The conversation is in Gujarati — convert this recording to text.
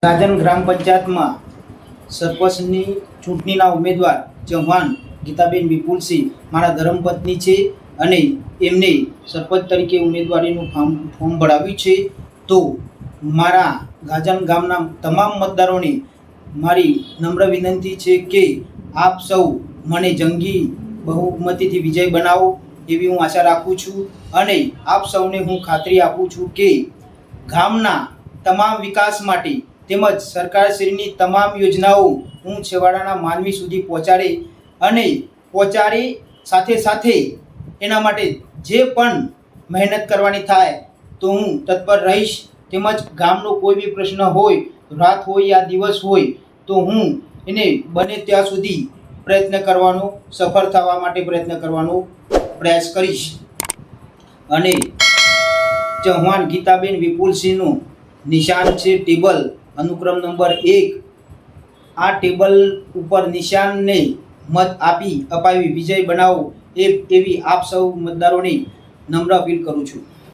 ગાજન ગ્રામ પંચાયતમાં સરપંચની ચૂંટણીના ઉમેદવાર ચૌહાણ ગીતાબેન વિપુલસિંહ મારા ધર્મપત્ની છે અને એમને સરપંચ તરીકે ઉમેદવારીનું ફોર્મ ભરાવ્યું છે. તો મારા ગાજન ગામના તમામ મતદારોને મારી નમ્ર વિનંતી છે કે આપ સૌ મને જંગી બહુમતીથી વિજય બનાવો એવી હું આશા રાખું છું અને આપ સૌને હું ખાતરી આપું છું કે ગામના તમામ વિકાસ માટે તેમજ સરકારશ્રીની તમામ યોજનાઓ હું છેવાડાના માનવી સુધી પહોંચાડે સાથે સાથે એના માટે જે પણ મહેનત કરવાની થાય તો હું તત્પર રહીશ. તેમજ ગામનો કોઈ બી પ્રશ્ન હોય, રાત હોય યા દિવસ હોય, તો હું એને બને ત્યાં સુધી સફળ થવા માટે પ્રયત્ન કરવાનો પ્રયાસ કરીશ. અને ચૌહાણ ગીતાબેન વિપુલસિંહનું નિશાન છે ટેબલ, અનુક્રમ નંબર 1. આ ટેબલ ઉપર નિશાનને મત અપાવી વિજય બનાવો એવી આપ સૌ મતદારોને નમ્ર અપીલ કરું છું.